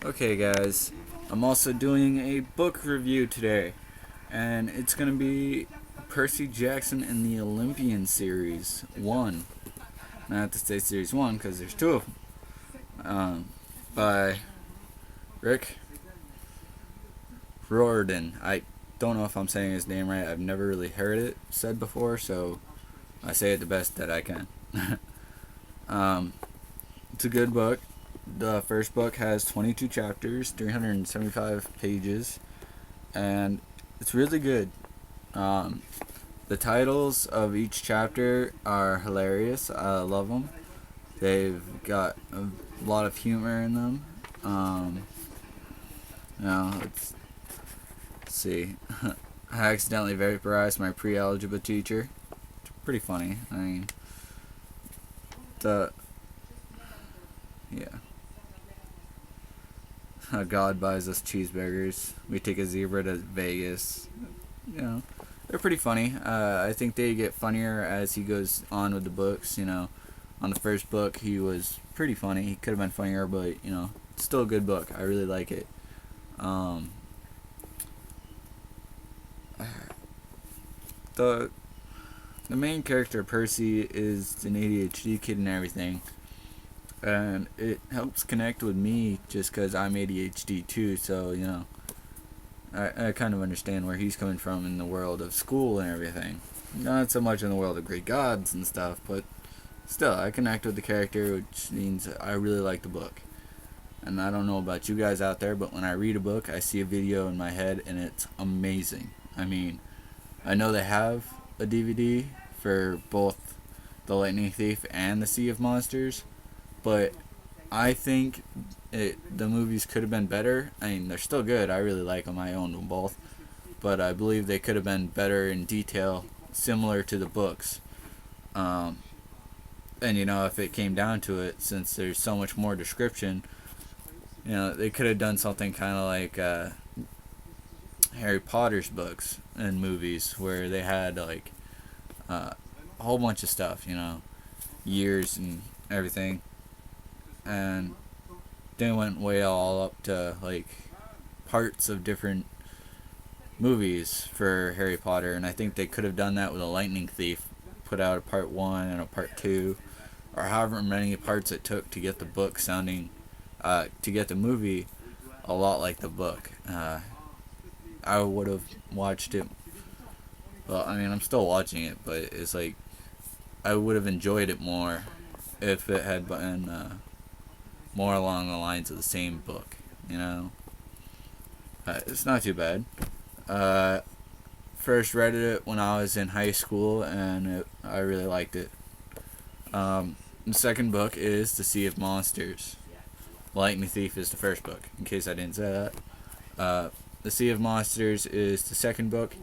Okay, guys, I'm also doing a book review today, and it's gonna be Percy Jackson and the Olympian Series 1. And I have to say Series 1 because there's two of them. By Rick Riordan. I don't know if I'm saying his name right. I've never really heard it said before, so I say it the best that I can. um, it's a good book. The first book has 22 chapters, 375 pages, and it's really good. Um, the titles of each chapter are hilarious. I love them. They've got a lot of humor in them. Let's see. I accidentally vaporized my pre-algebra teacher. It's pretty funny. I mean, the yeah. God buys us cheeseburgers. We take a zebra to Vegas. They're pretty funny. I think they get funnier as he goes on with the books. On the first book, he was pretty funny. He could have been funnier, but it's still a good book. I really like it. The the main character Percy is an ADHD kid and everything, and it helps connect with me just because I'm ADHD too. So I kind of understand where he's coming from in the world of school and everything. Not so much in the world of Greek gods and stuff, but still, I connect with the character, which means I really like the book. And I don't know about you guys out there, but when I read a book, I see a video in my head, and it's amazing. I mean, I know they have a DVD for both The Lightning Thief and The Sea of Monsters, but I think the movies could have been better. I mean, they're still good. I really like them. I own them both. But I believe they could have been better in detail, similar to the books. And if it came down to it, since there's so much more description, they could have done something kind of like Harry Potter's books and movies, where they had like a whole bunch of stuff, years and everything, and they went way all up to like parts of different movies for Harry Potter, and I think they could have done that with a Lightning Thief, put out a part 1 and a part 2, or however many parts it took to get the book sounding, to get the movie a lot like the book. I would have watched it. Well, I mean, I'm still watching it, but it's like I would have enjoyed it more if it had been more along the lines of the same book. It's not too bad. First read it when I was in high school, and I really liked it. The second book is The Sea of Monsters. Lightning Thief is the first book, in case I didn't say that. The Sea of Monsters is the second book,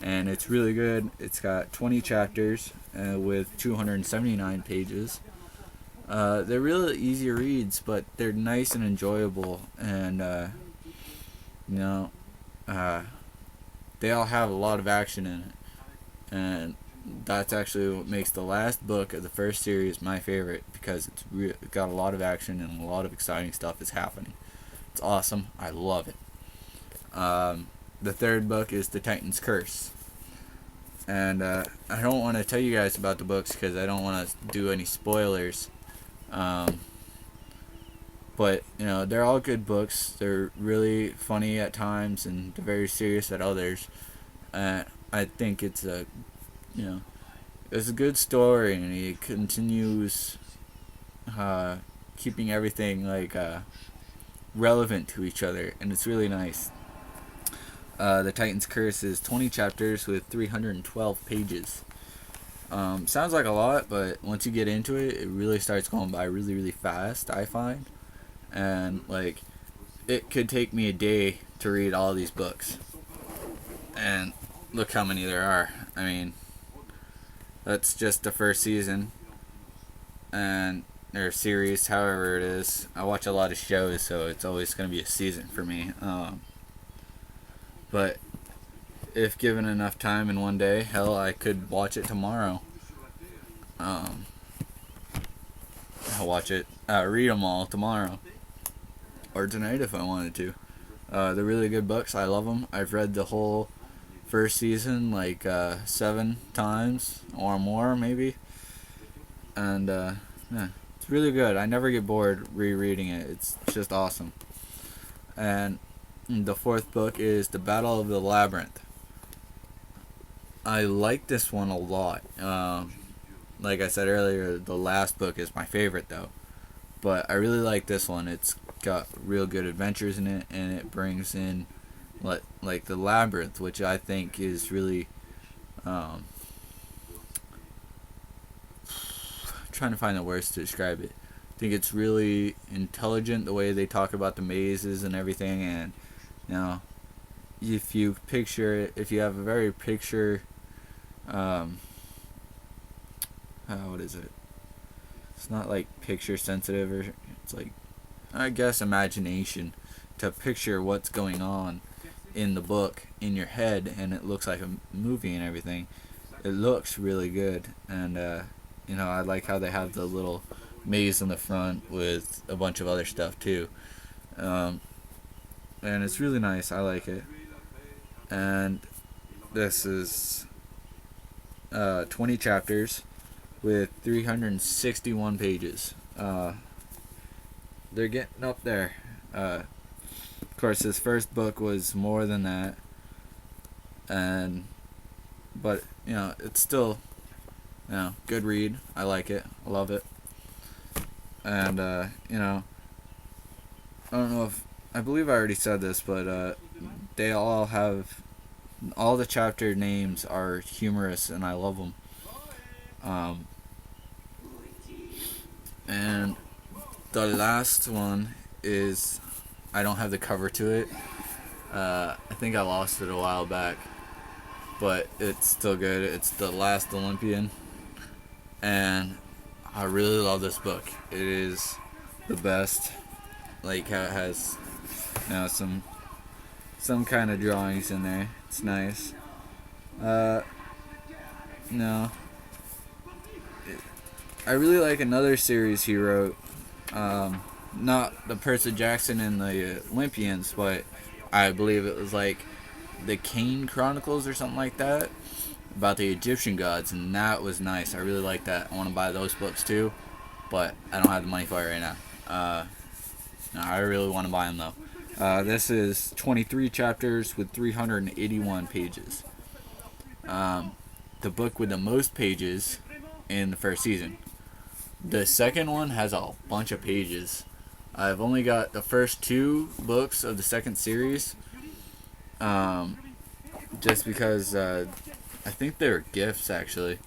and it's really good. It's got 20 chapters with 279 pages. They're really easy reads, but they're nice and enjoyable, and they all have a lot of action in it, and that's actually what makes the last book of the first series my favorite, because it's got a lot of action and a lot of exciting stuff is happening. It's awesome. I love it. The third book is The Titan's Curse. And I don't want to tell you guys about the books because I don't want to do any spoilers. But, they're all good books. They're really funny at times and they're very serious at others. I think it's a good story, and it continues keeping everything relevant to each other, and it's really nice. The Titan's Curse is 20 chapters with 312 pages. Sounds like a lot, but once you get into it, it really starts going by really, really fast, I find. And, it could take me a day to read all these books. And look how many there are. I mean, that's just the first season. And their series, however it is. I watch a lot of shows, so it's always going to be a season for me. But if given enough time in one day, hell, I could watch it tomorrow. I'll watch it, read them all tomorrow. or tonight if I wanted to. They're really good books. I love them. I've read the whole first season like 7 times or more, maybe. And yeah, it's really good. I never get bored rereading it. It's just awesome. And the fourth book is The Battle of the Labyrinth. I like this one a lot. Like I said earlier, the last book is my favorite though. But I really like this one. It's got real good adventures in it, and it brings in like the labyrinth, which I think is really trying to find the words to describe it. I think it's really intelligent the way they talk about the mazes and everything, and you know, if you have a very picture, what is it? It's not like picture sensitive, or it's like, I guess, imagination to picture what's going on in the book in your head, and it looks like a movie and everything. It looks really good, and I like how they have the little maze in the front with a bunch of other stuff too, and it's really nice. I like it, and this is 20 chapters with 361 pages. They're getting up there. Of course, this first book was more than that, but it's still good read. I like it. I love it. And I don't know if I believe I already said this, but they all the chapter names are humorous, and I love them. And the last one is, I don't have the cover to it. I think I lost it a while back, but it's still good. It's The Last Olympian, and I really love this book. It is the best. Like how it has some kind of drawings in there. It's nice. No. I really like another series he wrote. Not the Percy Jackson and the Olympians, but I believe it was like the Kane Chronicles or something like that, about the Egyptian gods, and that was nice. I really like that. I want to buy those books too, but I don't have the money for it right now. No, I really want to buy them though. This is 23 chapters with 381 pages. The book with the most pages in the first season. The second one has a bunch of pages. I've only got the first 2 books of the second series, just because I think they're gifts actually,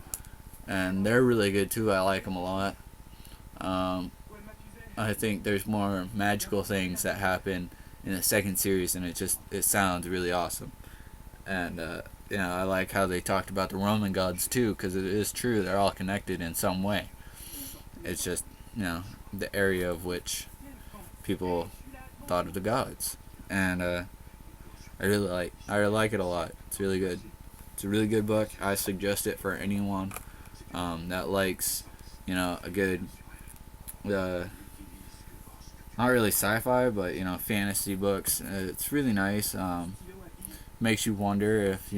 and they're really good too. I like them a lot. I think there's more magical things that happen in the second series, and it sounds really awesome. And I like how they talked about the Roman gods too, because it is true, they're all connected in some way. It's just the area of which people thought of the gods, and I really like it a lot. It's really good. It's a really good book. I suggest it for anyone that likes a good not really sci-fi, but fantasy books. It's really nice. Makes you wonder if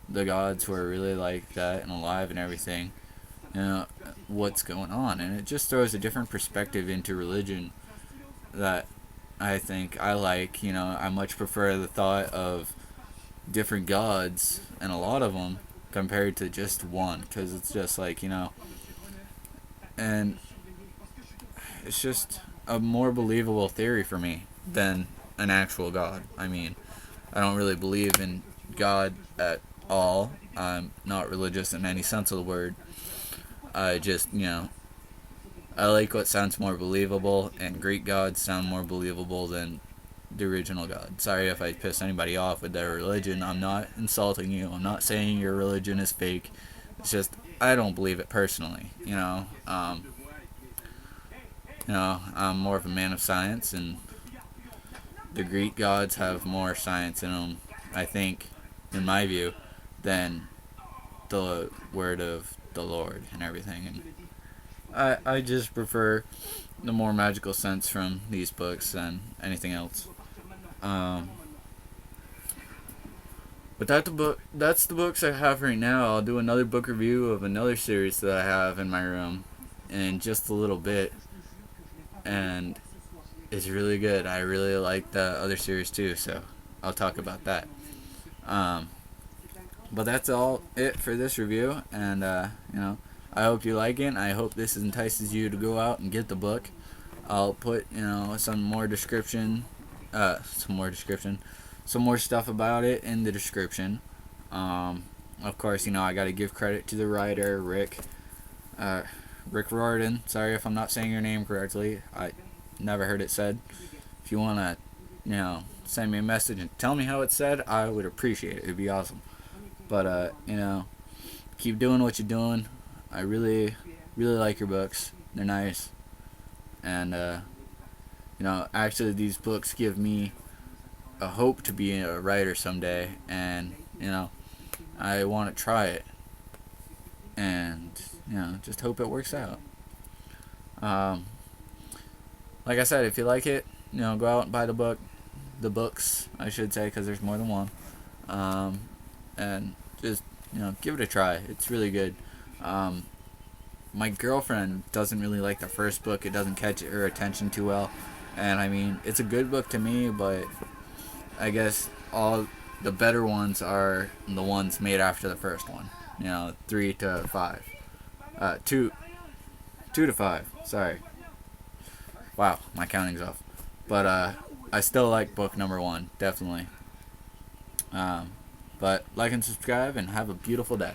the gods were really like that and alive and everything. What's going on, and it just throws a different perspective into religion that I think I like. I much prefer the thought of different gods, and a lot of them, compared to just one, because it's just like and it's just a more believable theory for me than an actual god. I mean, I don't really believe in God at all. I'm not religious in any sense of the word. I just, I like what sounds more believable, and Greek gods sound more believable than the original God. Sorry if I piss anybody off with their religion. I'm not insulting you. I'm not saying your religion is fake. It's just, I don't believe it personally, I'm more of a man of science, and the Greek gods have more science in them, I think, in my view, than the word of the Lord and everything. And I just prefer the more magical sense from these books than anything else. Um, but that's the books I have right now. I'll do another book review of another series that I have in my room in just a little bit, and it's really good. I really like the other series too, so I'll talk about that. Um, but that's all it for this review, and I hope you like it. I hope this entices you to go out and get the book. I'll put some more stuff about it in the description. Of course, I got to give credit to the writer, Rick Riordan. Sorry if I'm not saying your name correctly. I never heard it said. If you want to, send me a message and tell me how it's said, I would appreciate it. It'd be awesome. But, keep doing what you're doing. I really, really like your books. They're nice. And, actually these books give me a hope to be a writer someday. And, I want to try it. And, just hope it works out. Like I said, if you like it, go out and buy the books, I should say, because there's more than one. And just, give it a try. It's really good. My girlfriend doesn't really like the first book. It doesn't catch her attention too well. And I mean, it's a good book to me, but I guess all the better ones are the ones made after the first one. 3 to 5. 2 to 5. Sorry. Wow, my counting's off. But I still like book number 1, definitely. But like and subscribe and have a beautiful day.